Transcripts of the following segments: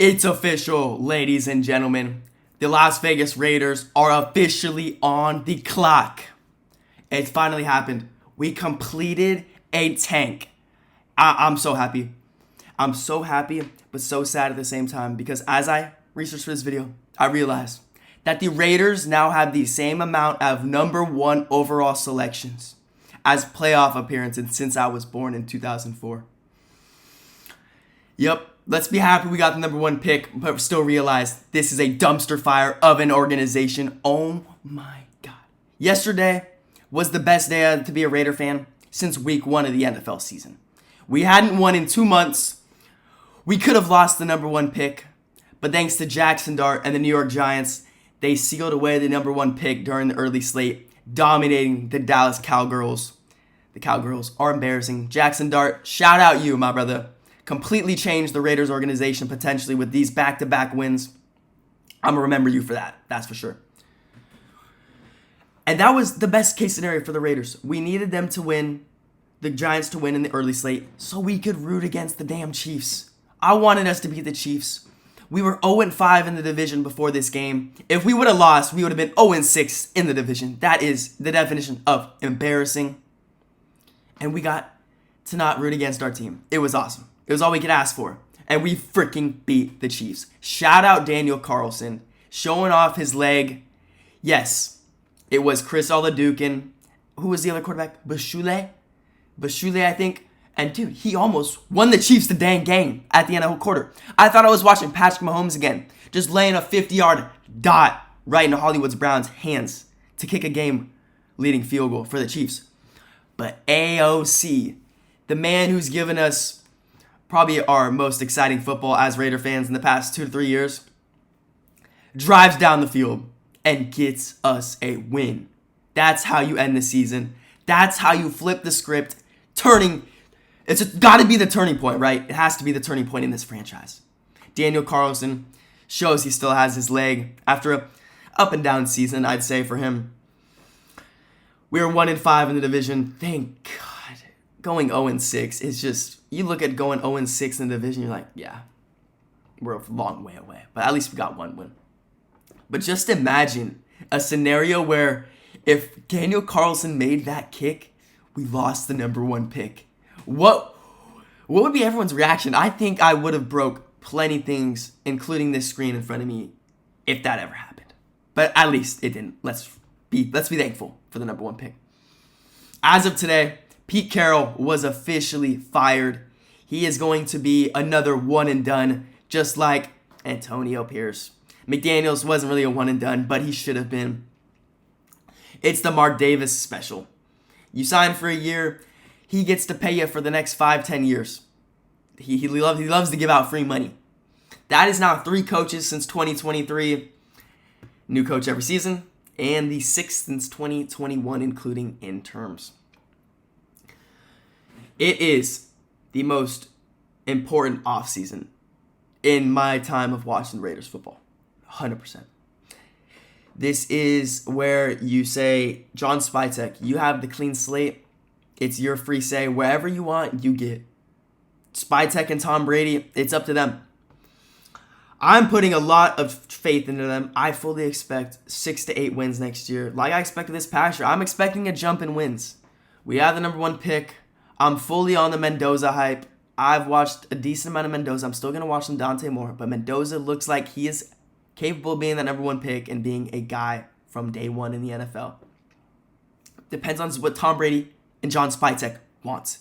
It's official, ladies and gentlemen. The Las Vegas Raiders are officially on the clock. It finally happened. We completed a tank. I'm so happy. I'm so happy, but so sad at the same time because as I researched for this video, I realized that the Raiders now have the same amount of number 1 overall selections as playoff appearances since I was born in 2004. Yep. Let's be happy we got the number 1 pick, but still realize this is a dumpster fire of an organization. Oh my God. Yesterday was the best day to be a Raider fan since week 1 of the NFL season. We hadn't won in 2 months. We could have lost the number 1 pick, but thanks to Jackson Dart and the New York Giants, they sealed away the number 1 pick during the early slate, dominating the Dallas Cowgirls. The Cowgirls are embarrassing. Jackson Dart, shout out you, my brother. Completely changed the Raiders organization potentially with these back-to-back wins. I'm going to remember you for that. That's for sure. And that was the best case scenario for the Raiders. We needed them to win, the Giants to win in the early slate, so we could root against the damn Chiefs. I wanted us to beat the Chiefs. We were 0-5 in the division before this game. If we would have lost, we would have been 0-6 in the division. That is the definition of embarrassing. And we got to not root against our team. It was awesome. It was all we could ask for. And we freaking beat the Chiefs. Shout out Daniel Carlson showing off his leg. Yes, it was Chris Oladukin. Who was the other quarterback? Bashule, I think. And dude, he almost won the Chiefs the dang game at the end of the quarter. I thought I was watching Patrick Mahomes again. Just laying a 50-yard dot right into Hollywood Brown's hands to kick a game-leading field goal for the Chiefs. But AOC, the man who's given us probably our most exciting football as Raider fans in the past 2 to 3 years, drives down the field and gets us a win. That's how you end the season. That's how you flip the script. It's got to be the turning point, right? It has to be the turning point in this franchise. Daniel Carlson shows he still has his leg after a up and down season, I'd say, for him. We were 1-5 in the division. Thank God. Going 0-6 is just, you look at going 0-6 in the division, you're like, yeah, we're a long way away. But at least we got 1 win. But just imagine a scenario where if Daniel Carlson made that kick, we lost the number 1 pick. What would be everyone's reaction? I think I would have broke plenty things, including this screen in front of me, if that ever happened. But at least it didn't. Let's be thankful for the number 1 pick. As of today, Pete Carrol was officially fired. He is going to be another one and done, just like Antonio Pierce. McDaniels wasn't really a one and done, but he should have been. It's the Mark Davis special. You sign for a year, he gets to pay you for the next 5-10 years. He loves to give out free money. That is now 3 coaches since 2023. New coach every season. And the 6th since 2021, including interns. It is the most important offseason in my time of watching Raiders football. 100%. This is where you say, John Spytek, you have the clean slate. It's your free say. Wherever you want, you get. Spytek and Tom Brady, it's up to them. I'm putting a lot of faith into them. I fully expect 6 to 8 wins next year. Like I expected this past year. I'm expecting a jump in wins. We have the number 1 pick. I'm fully on the Mendoza hype. I've watched a decent amount of Mendoza. I'm still going to watch some Dante Moore. But Mendoza looks like he is capable of being that number 1 pick and being a guy from day 1 in the NFL. Depends on what Tom Brady and John Spytek wants.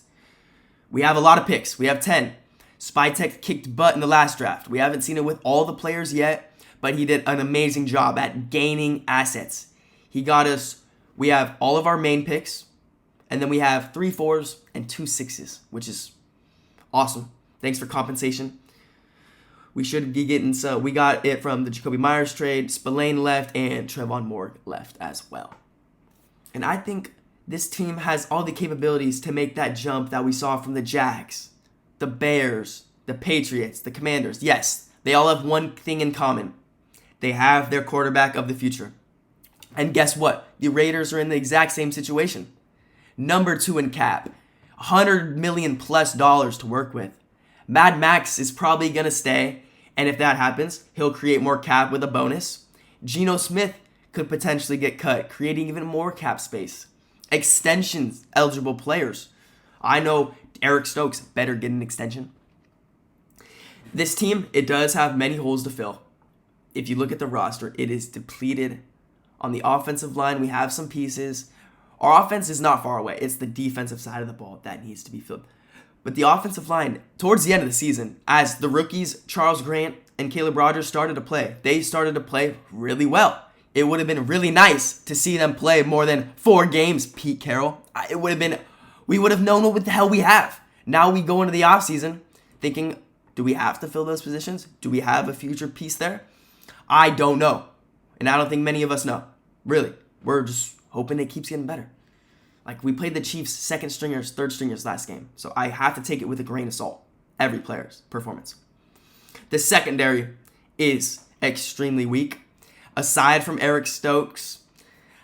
We have a lot of picks. We have 10. Spytek kicked butt in the last draft. We haven't seen it with all the players yet, but he did an amazing job at gaining assets. He got us, we have all of our main picks, and then we have 3 4s and 2 6s, which is awesome. Thanks for compensation. We should be getting, so we got it from the Jacoby Myers trade. Spillane left and Trevon Moore left as well. And I think this team has all the capabilities to make that jump that we saw from the Jags, the Bears, the Patriots, the Commanders. Yes, they all have one thing in common. They have their quarterback of the future. And guess what? The Raiders are in the exact same situation. Number 2 in cap. $100 million plus to work with. Mad Max is probably going to stay. And if that happens, he'll create more cap with a bonus. Geno Smith could potentially get cut, creating even more cap space. Extensions eligible players. I know Eric Stokes better get an extension. This team, it does have many holes to fill. If you look at the roster, it is depleted. On the offensive line, we have some pieces. Our offense is not far away. It's the defensive side of the ball that needs to be filled. But the offensive line, towards the end of the season, as the rookies, Charles Grant and Caleb Rogers started to play, they started to play really well. It would have been really nice to see them play more than 4 games, Pete Carroll. We would have known what the hell we have. Now we go into the offseason thinking, do we have to fill those positions? Do we have a future piece there? I don't know. And I don't think many of us know. Really. We're just hoping it keeps getting better. Like, we played the Chiefs' second stringers, third stringers last game. So I have to take it with a grain of salt. Every player's performance. The secondary is extremely weak. Aside from Eric Stokes,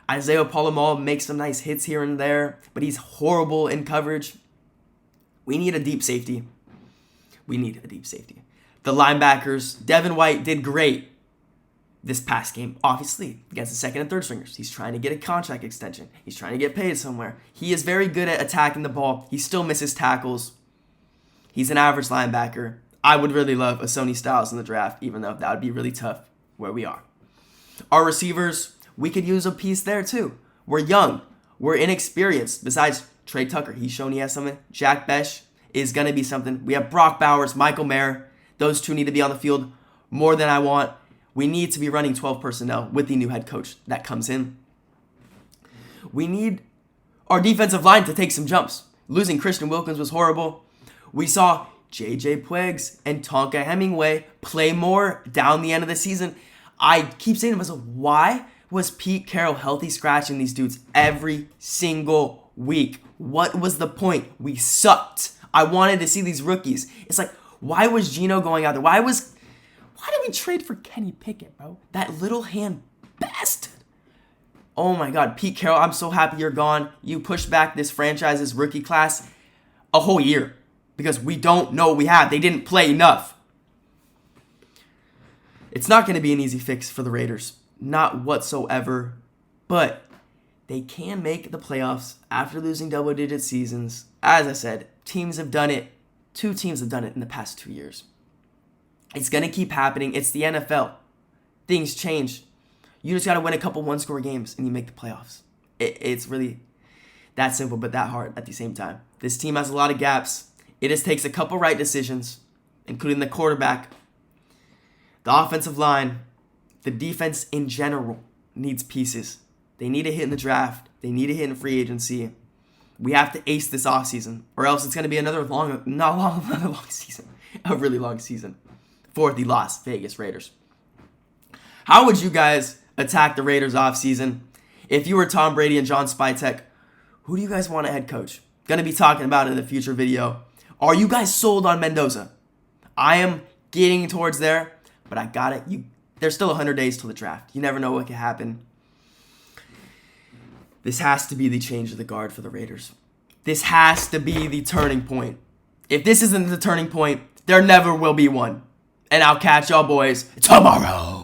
Isaiah Palomar makes some nice hits here and there, but he's horrible in coverage. We need a deep safety. The linebackers, Devin White did great this past game, obviously, against the second and third stringers. He's trying to get a contract extension. He's trying to get paid somewhere. He is very good at attacking the ball. He still misses tackles. He's an average linebacker. I would really love a Sony Styles in the draft, even though that would be really tough where we are. Our receivers, we could use a piece there too. We're young. We're inexperienced. Besides Trey Tucker, he's shown he has something. Jack Besh is going to be something. We have Brock Bowers, Michael Mayer. Those two need to be on the field more than I want. We need to be running 12 personnel with the new head coach that comes in. We need our defensive line to take some jumps. Losing Christian Wilkins was horrible. We saw J.J. Puegs and Tonka Hemingway play more down the end of the season. I keep saying to myself, why was Pete Carroll healthy scratching these dudes every single week? What was the point? We sucked. I wanted to see these rookies. It's like, why was Geno going out there? Why did we trade for Kenny Pickett, bro? That little hand bastard. Oh my God, Pete Carroll, I'm so happy you're gone. You pushed back this franchise's rookie class a whole year because we don't know what we have. They didn't play enough. It's not going to be an easy fix for the Raiders. Not whatsoever. But they can make the playoffs after losing double-digit seasons. As I said, teams have done it. 2 teams have done it in the past 2 years. It's going to keep happening. It's the NFL. Things change. You just got to win a couple one-score games and you make the playoffs. It's really that simple but that hard at the same time. This team has a lot of gaps. It just takes a couple right decisions, including the quarterback, the offensive line, the defense in general needs pieces. They need a hit in the draft. They need a hit in free agency. We have to ace this offseason, or else it's going to be another long season. A really long season for the Las Vegas Raiders. How would you guys attack the Raiders offseason? If you were Tom Brady and John Spytek, who do you guys want a head coach? Going to be talking about it in a future video. Are you guys sold on Mendoza? I am getting towards there, but I got it. There's still 100 days till the draft. You never know what can happen. This has to be the change of the guard for the Raiders. This has to be the turning point. If this isn't the turning point, there never will be one. And I'll catch y'all boys tomorrow.